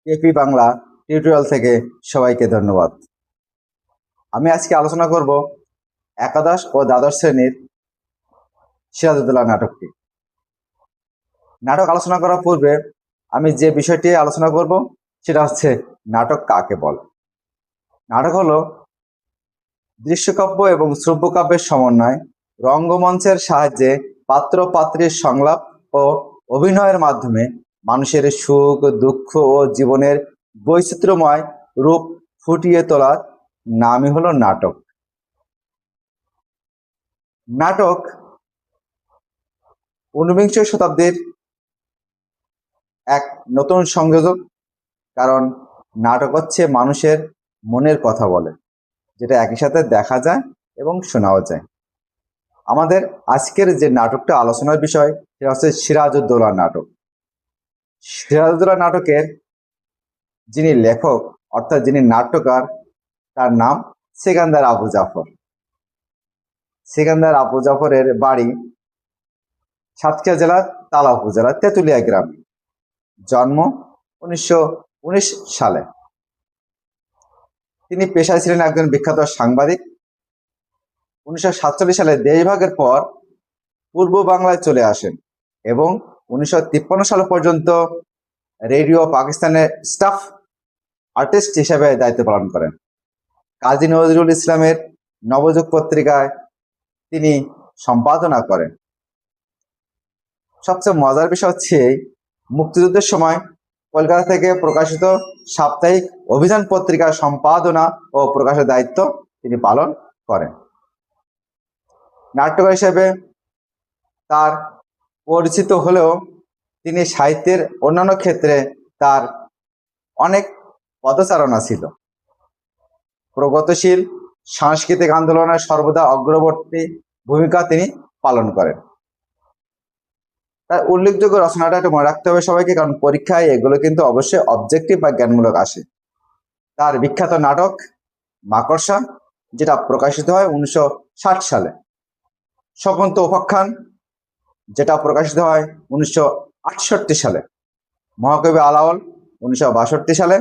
KP Bangla tutorial থেকে সবাইকে ধন্যবাদ। আমি আজকে আলোচনা করব একাদশ ও দ্বাদশ শ্রেণীর সিরাজউদ্দৌলা নাটকটি। নাটক আলোচনা করার পূর্বে আমি যে বিষয়টি আলোচনা করব সেটা হচ্ছে নাটক কাকে বলে। নাটক হলো দৃশ্যকাব্য এবং শ্রব্যকাব্যের সমন্বয়। রঙ্গমঞ্চের সাহায্যে পাত্র পাত্রীর সংলাপ ও অভিনয়ের মাধ্যমে মানুষের সুখ দুঃখ ও জীবনের বৈচিত্র্যময় রূপ ফুটিয়ে তোলার নামই হলো নাটক। নাটক ঊনবিংশ শতাব্দীর এক নতুন সংযোজক, কারণ নাটক হচ্ছে মানুষের মনের কথা বলে, যেটা একই সাথে দেখা যায় এবং শোনাও যায়। আমাদের আজকের যে নাটকটা আলোচনার বিষয় সেটা হচ্ছে সিরাজউদ্দৌলা নাটক। সিরাজউদ্দৌলা নাটকের যিনি লেখক অর্থাৎ যিনি নাট্যকার, তার নাম সেকান্দার আবু জাফর। সেকান্দার আবু জাফরের বাড়ি সাতক্ষীরা জেলার তালা উপজেলার তেঁতুলিয়া গ্রামে। জন্ম 1919 সালে। তিনি পেশায় ছিলেন একজন বিখ্যাত সাংবাদিক। 1947 সালে দেশভাগের পর পূর্ব বাংলায় চলে আসেন এবং 1953 সাল পর্যন্ত রেডিও পাকিস্তানের স্টাফ আর্টিস্ট হিসেবে দায়িত্ব পালন করেন। কাজী নজরুল ইসলামের নবযুগ পত্রিকায় তিনি সম্পাদনা করেন। সবচেয়ে মজার বিষয় হচ্ছে মুক্তিযুদ্ধের সময় কলকাতা থেকে প্রকাশিত সাপ্তাহিক অভিযান পত্রিকার সম্পাদনা ও প্রকাশের দায়িত্ব তিনি পালন করেন। নাট্যকার হিসেবে তার পরিচিত হলেও তিনি সাহিত্যের অন্যান্য ক্ষেত্রে তার অনেক পদচারণা ছিল। প্রগতিশীল সাংস্কৃতিক আন্দোলনের সর্বদা অগ্রবর্তী ভূমিকা তিনি পালন করেন। তার উল্লেখযোগ্য রচনাটা একটু মনে রাখতে হবে সবাইকে, কারণ পরীক্ষায় এগুলো কিন্তু অবশ্যই অবজেক্টিভ বা জ্ঞানমূলক আসে। তার বিখ্যাত নাটক মাকড়সা, যেটা প্রকাশিত হয় 1960 সালে। স্বপন্ত উপাখ্যান, যেটা প্রকাশিত হয় 1968 সালে। মহাকবি আলাওল 1962 সালে।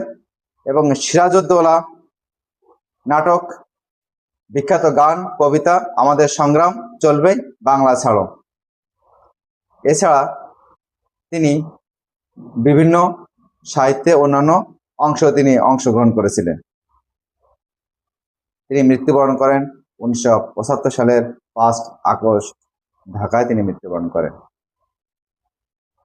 এবং সিরাজউদ্দৌলা নাটক, বিখ্যাত গান কবিতা আমাদের সংগ্রাম চলবে বাংলা ছাড়ো। এছাড়া তিনি বিভিন্ন সাহিত্যে অন্যান্য তিনি অংশগ্রহণ করেছিলেন। তিনি মৃত্যুবরণ করেন 1975 সালের 5 আগস্ট। ঢাকায় তিনি মৃত্যুবরণ করেন।